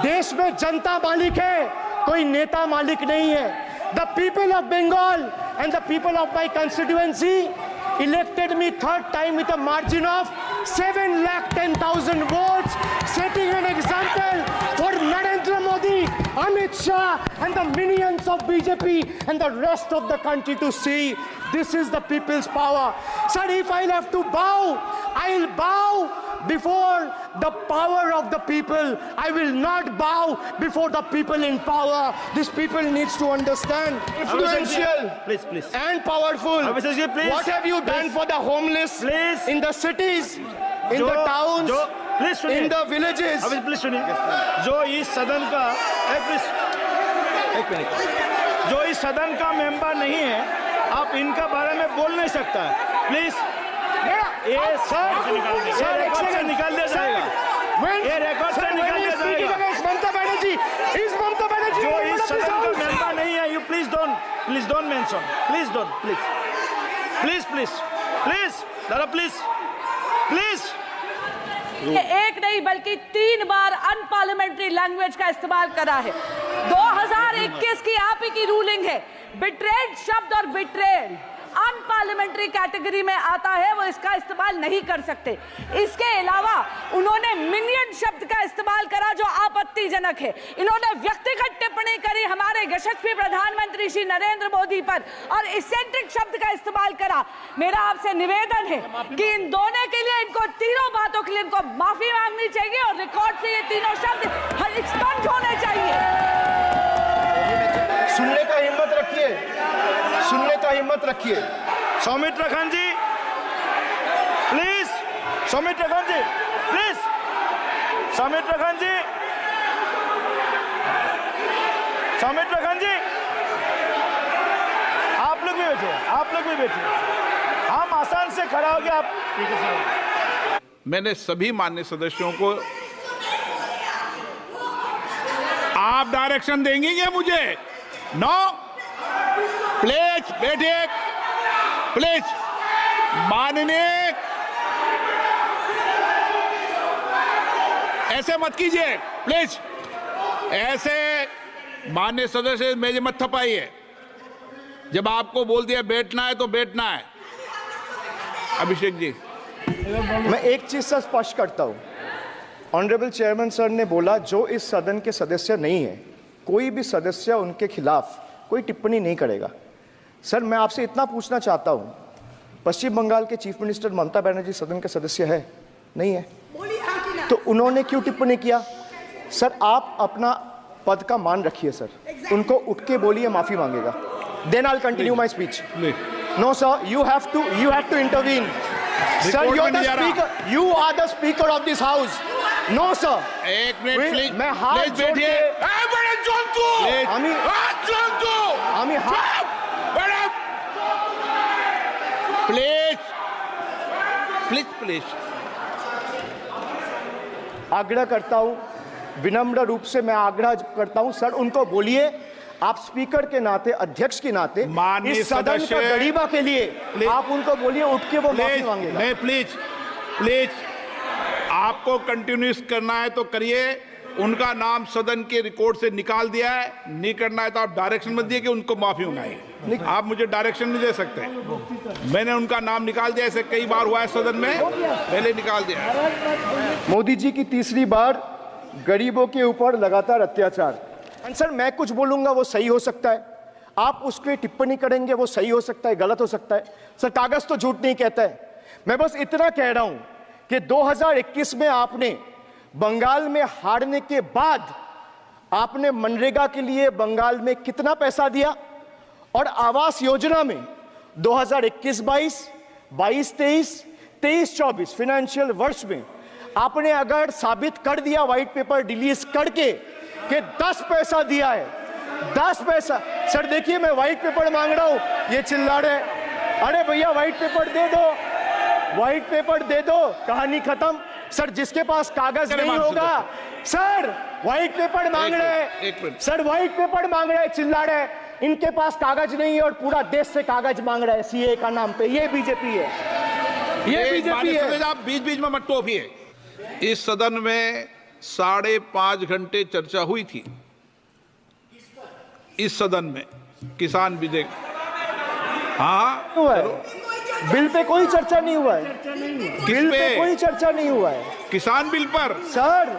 देश में जनता मालिक है, कोई नेता मालिक नहीं है। The people of Bengal and the people of my constituency elected me third time with a margin of 7,10,000 votes, setting an example for Narendra Modi, Amit Shah and the minions of BJP and the rest of the country to see. This is the people's power. Sir, if I'll have to bow, I'll bow before the power of the people. I will not bow before the people in power. This people needs to understand. Influential please. and powerful. Please. What have you done for the homeless Please. in the cities, in the towns, please in the villages? Please सुनिए। जो इस सदन का एक minute, जो इस सदन का मेंबर नहीं है, आप इनका बारे में बोल नहीं सकता है। प्लीज ये सर रिकॉर्ड से निकाल दिया जाएगा। ये रिकॉर्ड से निकाल दिया जाएगा। ममता बनर्जी, इस ममता बनर्जी जो इस सदन का मेंबर नहीं है, you please don't mention, please दादा प्लीज। एक नहीं बल्कि 3 बार अनपार्लियामेंट्री लैंग्वेज का इस्तेमाल करा है। 2021 की आप ही की रूलिंग है। बिट्रेड शब्द और बिट्रेड अनपार्लियामेंट्री कैटेगरी में आता है, वो इसका इस्तेमाल नहीं कर सकते। इसके अलावा उन्होंने मिनियन शब्द का इस्तेमाल करा जो आपत्तिजनक है। इन्होंने व्यक्तिगत टिप्पणी करी हमारे यशस्वी प्रधानमंत्री श्री नरेंद्र मोदी पर और इसेंट्रिक शब्द का इस्तेमाल करा। मेरा आपसे निवेदन है कि इन दोनों के लिए, इनको तीनों बातों के लिए इनको माफी मांगनी चाहिए और रिकॉर्ड से ये तीनों शब्द एक्सपंज होने चाहिए। सुनने का हिम्मत रखिए। सौमित्र खान जी प्लीज, सौमित्र खान जी प्लीज, सौमित्र खान जी, सौमित्र खान जी, आप लोग भी बैठे, हम आसान से खड़ा हो गया। आप मैंने सभी माननीय सदस्यों को, आप डायरेक्शन देंगे क्या मुझे? नो, प्लीज बैठिए, प्लीज। माननीय, ऐसे मत कीजिए प्लीज, ऐसे माननीय सदस्य मेरे मत थपाइए। जब आपको बोल दिया बैठना है तो बैठना है। अभिषेक जी, मैं एक चीज से स्पष्ट करता हूं। ऑनरेबल चेयरमैन सर ने बोला जो इस सदन के सदस्य नहीं है, कोई भी सदस्य उनके खिलाफ कोई टिप्पणी नहीं करेगा। सर, मैं आपसे इतना पूछना चाहता हूं, पश्चिम बंगाल के चीफ मिनिस्टर ममता बनर्जी सदन के सदस्य है? नहीं है, तो उन्होंने क्यों टिप्पणी किया? सर, आप अपना पद का मान रखिए सर, उनको उठ के बोलिए माफी मांगेगा। Then I will continue my speech. No sir, you have to intervene. Sir, you are the speaker of this house. No sir. एक मिनट प्लीज, मैं हाथ जोड़ के, प्लीज आग्रह करता हूं, विनम्र रूप से मैं आग्रह करता हूं सर, उनको बोलिए आप स्पीकर के नाते, अध्यक्ष के नाते, इस सदन का गरिमा के लिए आप उनको बोलिए उठ के वो माफी मांगेगा। नहीं, प्लीज आपको कंटिन्यूस करना है तो करिए। उनका नाम सदन के रिकॉर्ड से निकाल दिया है, नहीं करना है तो आप डायरेक्शन मत दिए कि उनको माफी मंगाइए। आप मुझे डायरेक्शन नहीं दे सकते। मैंने उनका नाम निकाल दिया, ऐसे कई बार हुआ है सदन में, पहले निकाल दिया। मोदी जी की तीसरी बार गरीबों के ऊपर लगातार अत्याचार। सर, मैं कुछ बोलूंगा वो सही हो सकता है, आप उस पर टिप्पणी करेंगे वो सही हो सकता है, गलत हो सकता है। सर, कागज तो झूठ नहीं कहता है। मैं बस इतना कह रहा हूं कि 2021 में आपने बंगाल में हारने के बाद आपने मनरेगा के लिए बंगाल में कितना पैसा दिया, और आवास योजना में 2021-22, 22-23, 23-24 फाइनेंशियल वर्ष में आपने अगर साबित कर दिया व्हाइट पेपर रिलीज करके कि 10 पैसा दिया है, 10 पैसा। सर देखिए, मैं व्हाइट पेपर मांग रहा हूं, ये चिल्ला रहे, अरे भैया व्हाइट पेपर दे दो, व्हाइट पेपर दे दो, कहानी खत्म। सर, जिसके पास कागज नहीं होगा, सर व्हाइट पेपर मांग रहे हैं, सर व्हाइट पेपर मांग रहे हैं, चिल्ला रहे, इनके पास कागज नहीं है और पूरा देश से कागज मांग रहा है सीए का नाम पे। ये बीजेपी है, ये बीजेपी है। आप बीच बीच में मत टोकिए। इस सदन में 5.5 घंटे चर्चा हुई थी इस सदन में किसान विधेयक। हाँ, हुआ है बिल पे कोई चर्चा नहीं हुआ है, बिल पे कोई चर्चा नहीं हुआ है किसान बिल पर। सर।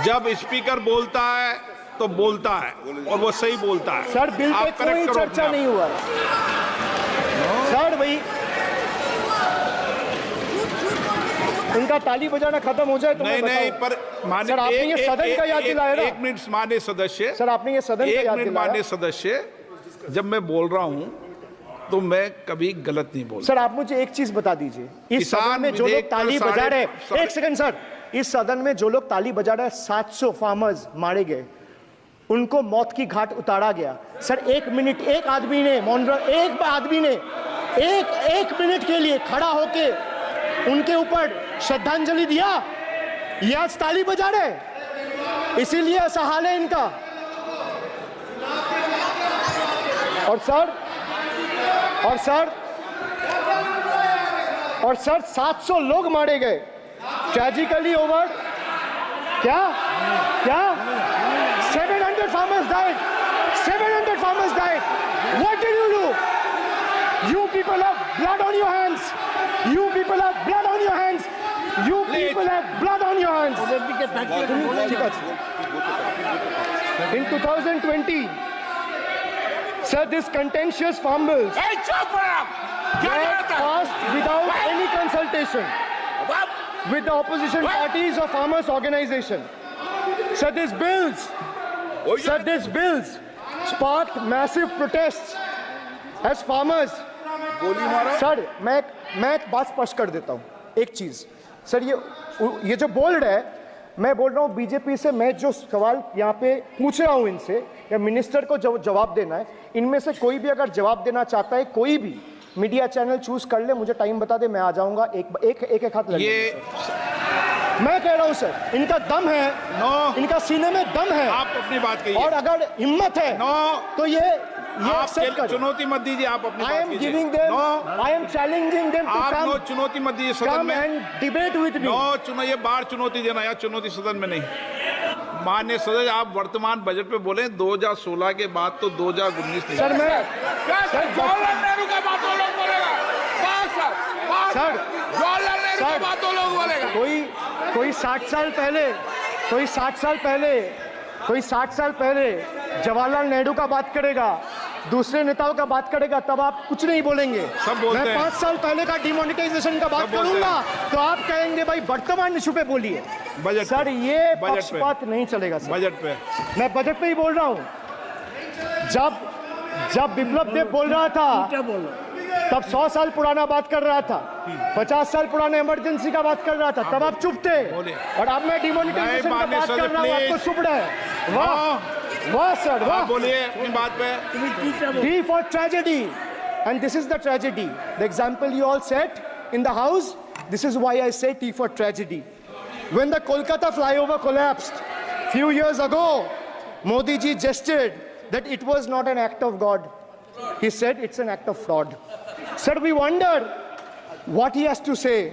जब स्पीकर बोलता है तो बोलता है और वो सही बोलता है। सर बिल पे आप correct कोई करो चर्चा अपने नहीं हुआ है सर। भाई इनका ताली बजाना खत्म हो जाए तो नहीं मैं नहीं, बताऊं। पर माननीय सर आपने ये सदन का याद दिलाया ना। एक मिनट माननीय सदस्य, सर आपने ये सदन का एक याद मिनट दिलाया। माननीय सदस्य, जब मैं बोल रहा हूं तो मैं कभी गलत नहीं बोलता। सर आप मुझे एक चीज बता दीजिए, इस किसान सदन में जो लोग विधेयक पर ताली बजा रहे हैं, साढ़े- एक सेकंड सर, इस सदन में जो लोग ताली बजा रहे हैं, 700 फार्मर्स मारे गए, उनको मौत की घाट उतारा गया। सर एक मिनट, एक आदमी ने एक आदमी ने एक मिनट के लिए खड़ा होके उनके ऊपर श्रद्धांजलि दिया। ये आज ताली बजा रहे, इसीलिए ऐसा हाल है इनका। और सर 700 लोग मारे गए, ट्रेजिकली ओवर। क्या 700 farmers died. 700 farmers died. What did you do? You people have blood on your hands. You people have blood on your hands. You people have blood on your hands. In 2020, sir, this contentious farm bills were passed without any consultation with the opposition parties or farmers' organization. Sir, these bills sparked massive protests as farmers. Sir मैं एक बात स्पष्ट कर देता हूं, एक चीज sir, ये जो बोल रहे हैं, मैं बोल रहा हूं बीजेपी से, मैं जो सवाल यहां पे पूछ रहा हूं इनसे, या मिनिस्टर को जवाब देना है, इनमें से कोई भी अगर जवाब देना चाहता है, कोई भी मीडिया चैनल चूज कर ले, मुझे टाइम बता दे, मैं आ जाऊंगा। एक हाथ लगे। ये मैं कह रहा हूं सर, इनका दम है, इनका सीने में दम है, आप अपनी बात कहिए। और अगर हिम्मत है तो ये आप accept करें। चुनौती मत दीजिए, आप अपनी I बात am कीजिए। giving them, I am challenging them to आप चुनौती मत दीजिए सदन come में। and debate with me. ये बार चुनौती देना, या चुनौती सदन में नहीं। माननीय सदस्य, आप वर्तमान बजट पे बोले 2016 के बाद तो 2019 नहीं। सर मैं जवाहरलाल नेहरू का बात वो लोग बोलेगा, सर जवाहरलाल नेहरू का बात वो लोग बोलेगा। कोई 60 साल पहले जवाहरलाल नेहरू का बात करेगा, दूसरे नेताओं का बात करेगा, तब आप कुछ नहीं बोलेंगे। सब बोलते मैं हैं। 5 साल पहले का डिमोनेटाइजेशन का बात सब बोलते करूंगा तो आप कहेंगे भाई वर्तमान इशू पे बोलिए। बजट सर पे। ये बजट पे। पक्षपात नहीं चलेगा सर। बजट पे मैं बजट पे ही बोल रहा हूँ। जब विप्लव देव बोल रहा था तब 100 साल पुराना बात कर रहा था, 50 साल पुराने इमरजेंसी का बात कर रहा था, तब आप चुप थे। और अब मैं डिमोनेटाइजेशन का बात कर रहा हूँ, आपको चुप रहे। वाह सर, वाह। बोलिए अपनी बात पे। T for tragedy, and this is the tragedy. The example you all set in the house, this is why I say T for tragedy. When the Kolkata flyover collapsed few years ago, Modi ji gestured that it was not an act of God. He said it's an act of fraud. Sir, we wonder what he has to say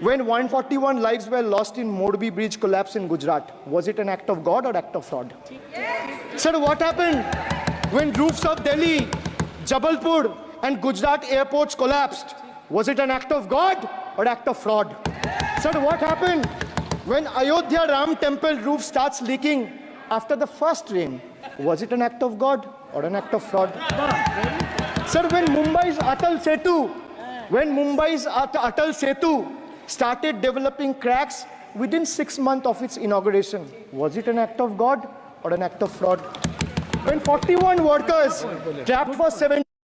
when 141 lives were lost in Morbi Bridge collapse in Gujarat. Was it an act of God or act of fraud? Sir, what happened when roofs of Delhi, Jabalpur and Gujarat airports collapsed? Was it an act of God or act of fraud? Sir, what happened when Ayodhya Ram temple roof starts leaking after the first rain? Was it an act of God or an act of fraud? Sir, when Mumbai's Atal Setu started developing cracks within 6 months of its inauguration, was it an act of God or an act of fraud? When 41 workers trapped for 7